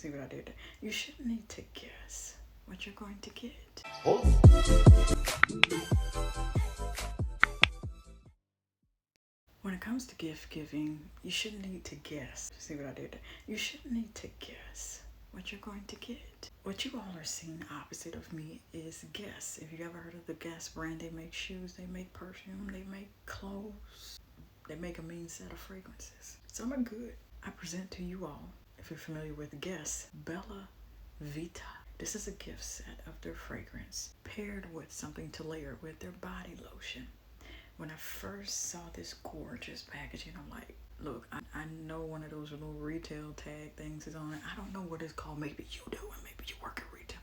See what I did there? You shouldn't need to guess what you're going to get. When it comes to gift giving, you shouldn't need to guess. See what I did there? You shouldn't need to guess what you're going to get. What you all are seeing opposite of me is Guess. If you ever heard of the Guess brand, they make shoes, they make perfume, they make clothes, they make a mean set of fragrances. Some are good. I present to you all, if you're familiar with Guess, Bella Vita. This is a gift set of their fragrance paired with something to layer with their body lotion. When I first saw this gorgeous packaging, I'm like, look, I know one of those little retail tag things is on it. I don't know what it's called. Maybe you do, and maybe you work at retail.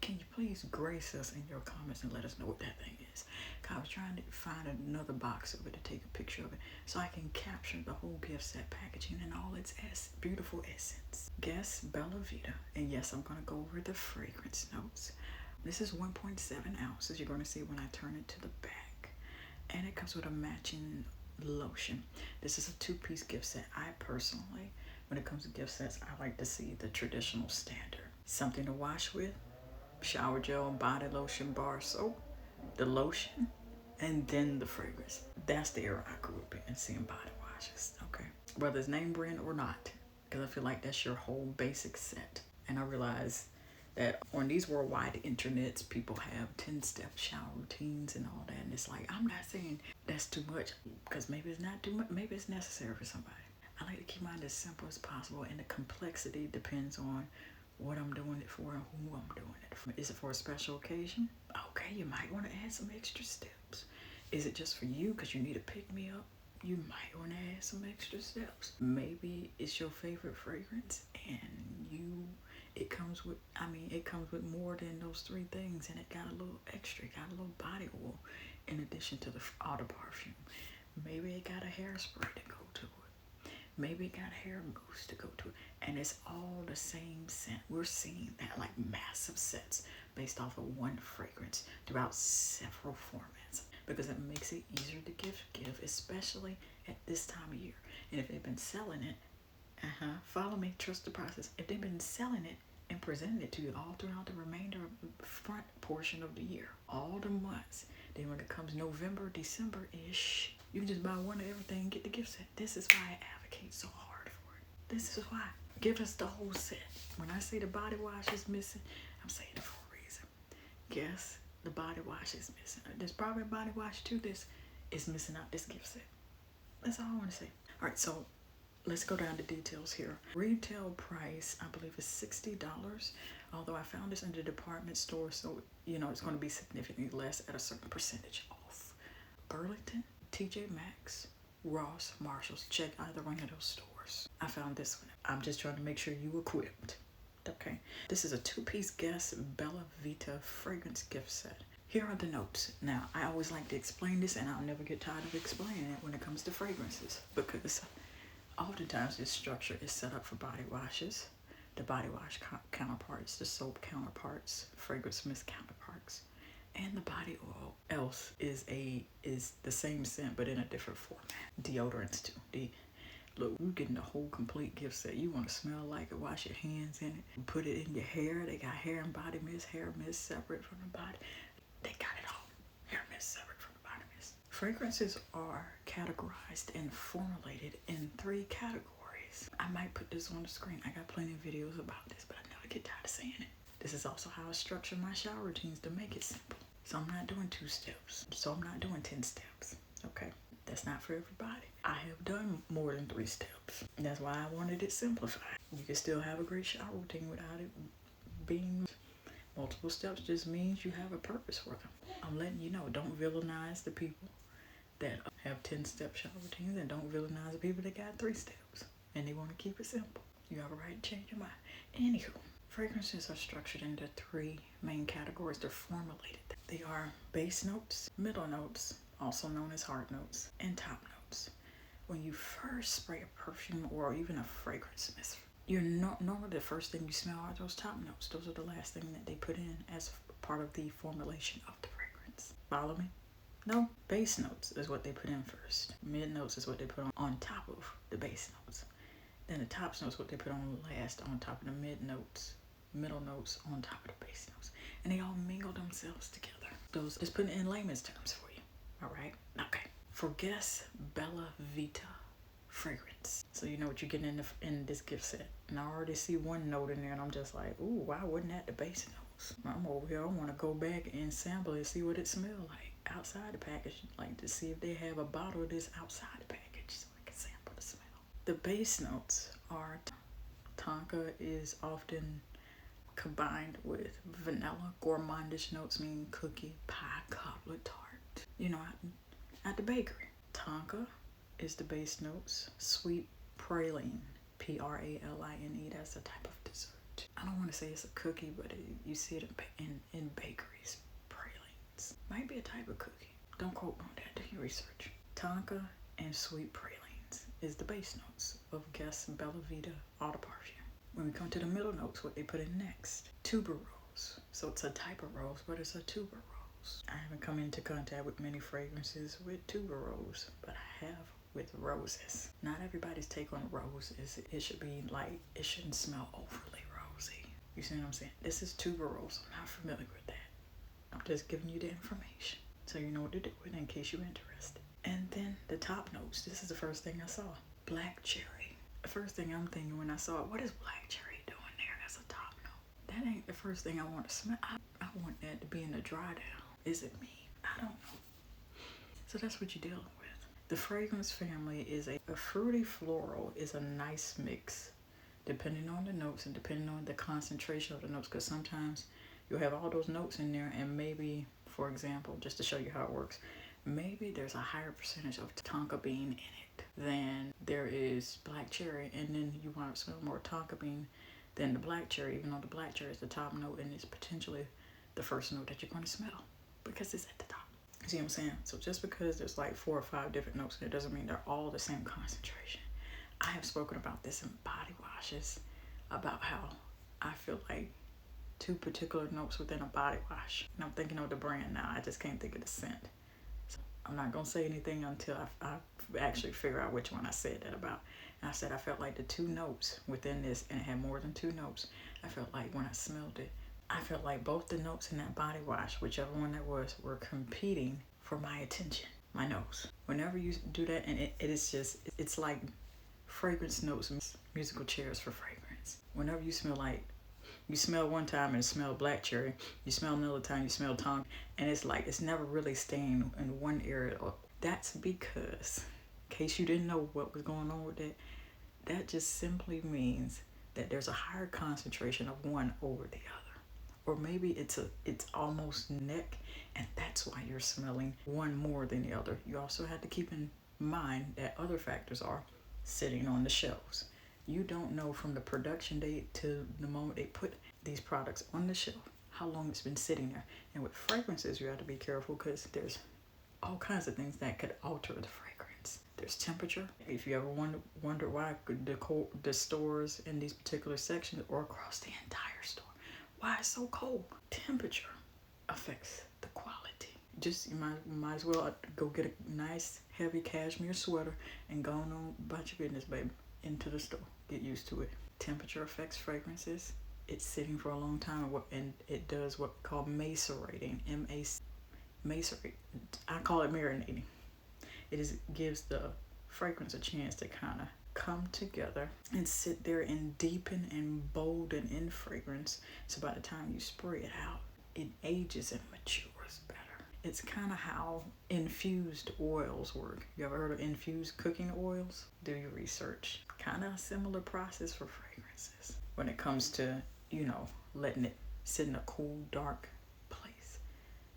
Can you please grace us in your comments and let us know what that thing is? Because I was trying to find another box of it to take a picture of it so I can capture the whole gift set packaging and all its beautiful essence. Guess Bella Vita. And yes, I'm going to go over the fragrance notes. This is 1.7 ounces. You're going to see when I turn it to the back. And it comes with a matching lotion. This is a 2-piece gift set. I personally, when it comes to gift sets, I like to see the traditional standard. Something to wash with, shower gel, body lotion, bar soap, the lotion, and then the fragrance. That's the era I grew up in, seeing body washes, okay? Whether it's name brand or not, because I feel like that's your whole basic set. And I realize that on these worldwide internets, people have 10-step shower routines and all that. And it's like, I'm not saying that's too much, because maybe it's not too much. Maybe it's necessary for somebody. I like to keep mine as simple as possible, and the complexity depends on what I'm doing it for and who I'm doing it for. Is it for a special occasion? Okay, you might want to add some extra steps. Is it just for you because you need to pick me up? You might want to add some extra steps. Maybe it's your favorite fragrance and it comes with more than those 3 things, and it got a little extra, it got a little body oil in addition to the auto perfume. Maybe it got a hairspray to go to it. Maybe it got hair mousse to go to it. And it's all the same scent. We're seeing that like massive sets based off of one fragrance throughout several formats, because it makes it easier to give, especially at this time of year. And if they've been selling it, follow me, trust the process. If they've been selling it and presenting it to you all throughout the remainder of the front portion of the year, all the months, then when it comes November, December-ish, you can just buy one of everything and get the gift set. This is why I advocate so hard for it. This is why. Give us the whole set. When I say the body wash is missing, I'm saying it for a reason. Guess the body wash is missing. There's probably a body wash too this is missing out this gift set. That's all I want to say. All right, so let's go down to details here. Retail price, I believe, is $60. Although I found this in the department store, so it's going to be significantly less at a certain percentage off. Burlington, TJ Maxx, Ross, Marshalls. Check either one of those stores. I found this one. I'm just trying to make sure you equipped. Okay. This is a 2-piece Guess Bella Vita fragrance gift set. Here are the notes. Now, I always like to explain this, and I'll never get tired of explaining it when it comes to fragrances, because oftentimes this structure is set up for body washes, the body wash counterparts, the soap counterparts, fragrance mist counterparts, and the body oil else is the same scent but in a different format. Deodorants too. Look, you're getting the whole complete gift set. You want to smell like it, wash your hands in it, put it in your hair. They got hair and body mist, hair mist separate from the body. They got it all. Hair mist separate from the body mist. Fragrances are categorized and formulated in 3 categories. I might put this on the screen. I got plenty of videos about this, but I never get tired of saying it. This is also how I structure my shower routines to make it simple. So I'm not doing 2 steps. So I'm not doing 10 steps. Okay? That's not for everybody. I have done more than 3 steps. That's why I wanted it simplified. You can still have a great shower routine without it being multiple steps. Just means you have a purpose for them. I'm letting you know, don't villainize the people that have 10-step shower routines, and don't villainize the people that got 3 steps and they want to keep it simple. You have a right to change your mind. Anywho, fragrances are structured into 3 main categories. They're formulated. They are base notes, middle notes, also known as heart notes, and top notes. When you first spray a perfume or even a fragrance mist, normally the first thing you smell are those top notes. Those are the last thing that they put in as part of the formulation of the fragrance. Follow me? No, base notes is what they put in first. Mid notes is what they put on top of the base notes. Then the top notes, what they put on last on top of the middle notes on top of the base notes. And they all mingle themselves together. Those is putting it in layman's terms for you. All right? Okay. For Guess Bella Vita fragrance. So you know what you're getting in this gift set. And I already see one note in there and I'm just like, ooh, why wasn't that the base notes? I'm over here, I want to go back and sample it, see what it smells like outside the package, like to see if they have a bottle of this outside the package so I can sample the smell. The base notes are tonka is often combined with vanilla. Gourmandish notes mean cookie, pie, cobbler, tart. You know, at the bakery. Tonka is the base notes. Sweet praline, praline. That's a type of dessert. I don't want to say it's a cookie, but you see it in bakeries. Pralines might be a type of cookie. Don't quote me on that. Do your research. Tonka and sweet pralines is the base notes of Guess Bella Vita Eau de Parfum. When we come to the middle notes, what they put in next? Tuberose. So it's a type of rose, but it's a tuberose. I haven't come into contact with many fragrances with tuberose, but I have with roses. Not everybody's take on roses. It should be like, it shouldn't smell overly rosy. You see what I'm saying? This is tuberose. I'm not familiar with that. I'm just giving you the information so you know what to do with it in case you're interested. And then the top notes. This is the first thing I saw. Black cherry. The first thing I'm thinking when I saw it, what is black cherry doing there as a top note? That ain't the first thing I want to smell. I want that to be in the dry down. Is it me? I don't know. So that's what you're dealing with. The fragrance family is a fruity floral is a nice mix depending on the notes and depending on the concentration of the notes, because sometimes you'll have all those notes in there and maybe, for example, just to show you how it works, maybe there's a higher percentage of tonka bean in it than there is black cherry, and then you want to smell more tonka bean than the black cherry, even though the black cherry is the top note and it's potentially the first note that you're going to smell because it's at the top. See what I'm saying? So just because there's like 4 or 5 different notes in it doesn't mean they're all the same concentration. I have spoken about this in body washes, about how I feel like 2 particular notes within a body wash. And I'm thinking of the brand now. I just can't think of the scent. So I'm not going to say anything until I actually figure out which one I said that about. And I said I felt like the 2 notes within this, and it had more than 2 notes. I felt like when I smelled it, I felt like both the notes in that body wash, whichever one that was, were competing for my attention. My nose. Whenever you do that, and it's like fragrance notes, musical chairs for fragrance. Whenever you smell like, you smell one time and it smell black cherry, you smell another time, you smell tongue, and it's like, it's never really staying in one area. That's because, in case you didn't know what was going on with that, that just simply means that there's a higher concentration of one over the other. Or maybe it's almost neck, and that's why you're smelling one more than the other. You also have to keep in mind that other factors are sitting on the shelves. You don't know from the production date to the moment they put these products on the shelf how long it's been sitting there. And with fragrances, you have to be careful because there's all kinds of things that could alter the fragrance. There's temperature. If you ever wonder why the stores in these particular sections or across the entire store, why it's so cold? Temperature affects the quality. Just you might as well go get a nice heavy cashmere sweater and go on about your business, baby, into the store. Get used to it. Temperature affects fragrances. It's sitting for a long time, and it does what we call macerating. Macerate. I call it marinating. It gives the fragrance a chance to kind of come together and sit there and deepen and bolden in fragrance. So by the time you spray it out, it ages and matures better. It's kind of how infused oils work. You ever heard of infused cooking oils? Do your research. Kind of a similar process for fragrances when it comes to, letting it sit in a cool, dark place.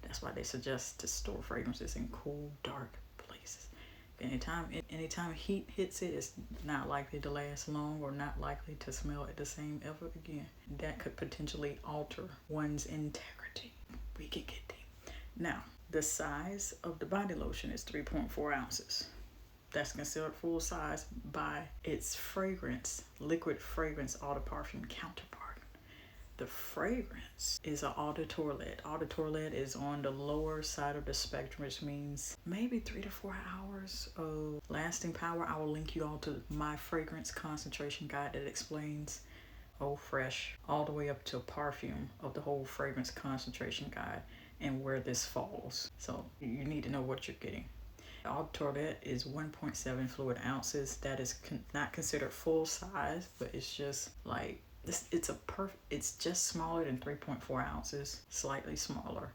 That's why they suggest to store fragrances in cool, dark places. Anytime heat hits it, it's not likely to last long or not likely to smell it the same ever again. That could potentially alter one's integrity. We can get deep. Now, the size of the body lotion is 3.4 ounces. That's considered full size by its liquid fragrance eau de parfum counterpart. The fragrance is an eau de toilette. Eau de toilette is on the lower side of the spectrum, which means maybe 3 to 4 hours of lasting power. I will link you all to my fragrance concentration guide that explains Eau Fresh all the way up to Perfume of the whole fragrance concentration guide and where this falls. So you need to know what you're getting. Eau de toilette is 1.7 fluid ounces. That is not considered full size, but it's just like it's just smaller than 3.4 ounces, slightly smaller,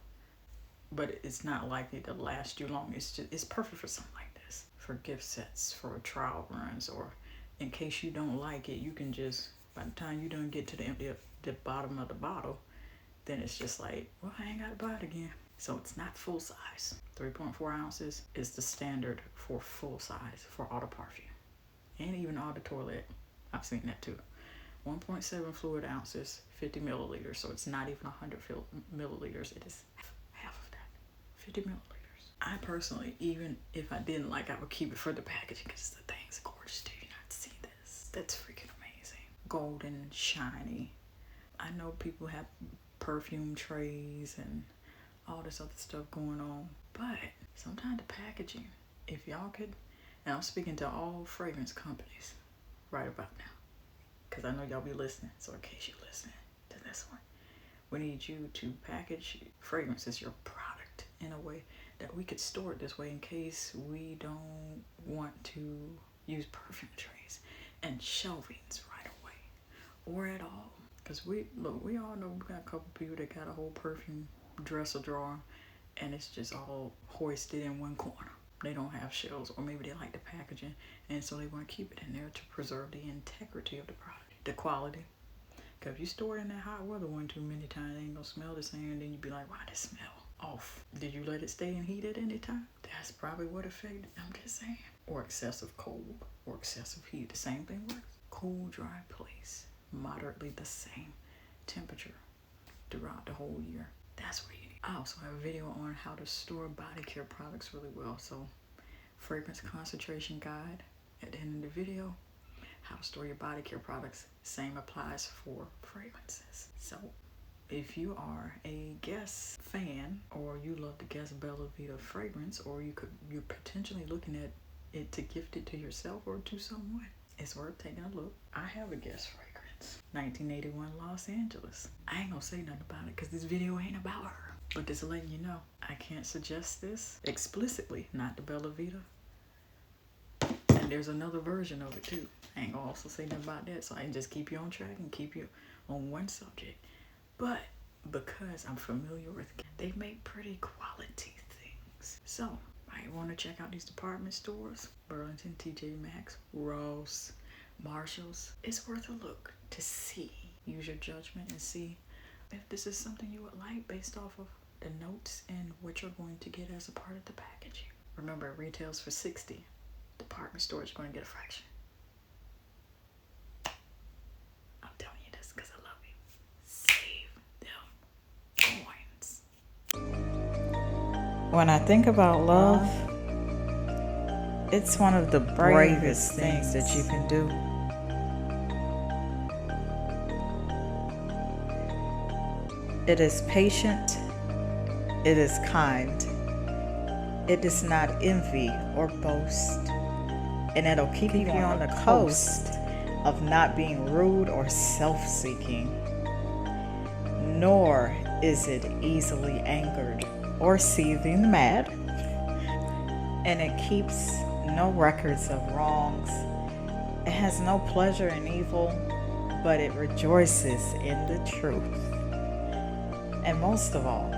but it's not likely to last you long. It's perfect for something like this, for gift sets, for trial runs, or in case you don't like it, you can just, by the time you don't get to the bottom of the bottle, then it's just like, well, I ain't got to buy it again. So it's not full size. 3.4 ounces is the standard for full size for eau de parfum, and even eau de toilette. I've seen that too. 1.7 fluid ounces, 50 milliliters. So it's not even 100 milliliters. It is half of that, 50 milliliters. I personally, even if I didn't like, I would keep it for the packaging because the thing's gorgeous. Do you not see this? That's freaking amazing. Golden, shiny. I know people have perfume trays and all this other stuff going on, but sometimes the packaging, if y'all could, and I'm speaking to all fragrance companies right about now, because I know y'all be listening, so in case you're listening to this one, we need you to package fragrances, your product, in a way that we could store it this way in case we don't want to use perfume trays and shelvings right away or at all. Because we all know we got a couple people that got a whole perfume dresser drawer and it's just all hoisted in one corner. They don't have shelves, or maybe they like the packaging, and so they want to keep it in there to preserve the integrity of the product, the quality. Because if you store it in that hot weather one too many times, it ain't gonna smell the same, and then you'd be like, why does it smell off? Did you let it stay in heat at any time? That's probably what affected, I'm just saying. Or excessive cold or excessive heat, the same thing works. Cool, dry place, moderately the same temperature throughout the whole year. That's what you need. I also have a video on how to store body care products really well. So, fragrance concentration guide at the end of the video. How to store your body care products. Same applies for fragrances. So, if you are a Guess fan, or you love the Guess Bella Vita fragrance, or you're potentially looking at it to gift it to yourself or to someone, it's worth taking a look. I have a Guess fragrance. 1981 Los Angeles. I ain't gonna say nothing about it because this video ain't about her. But just letting you know, I can't suggest this explicitly, not the Bella Vita. And there's another version of it too. I ain't gonna also say nothing about that, so I can just keep you on track and keep you on one subject. But because I'm familiar with it, they make pretty quality things. So, I want to check out these department stores. Burlington, TJ Maxx, Ross, Marshalls. It's worth a look to see. Use your judgment and see if this is something you would like based off of the notes and what you're going to get as a part of the packaging. Remember, it retails for $60. Department stores are going to get a fraction. I'm telling you this because I love you. Save them coins. When I think about love, it's one of the bravest things that you can do. It is patient, it is kind, it does not envy or boast, and it'll keep you on the coast of not being rude or self-seeking, nor is it easily angered or seething mad, and it keeps no records of wrongs. It has no pleasure in evil, but it rejoices in the truth. And most of all,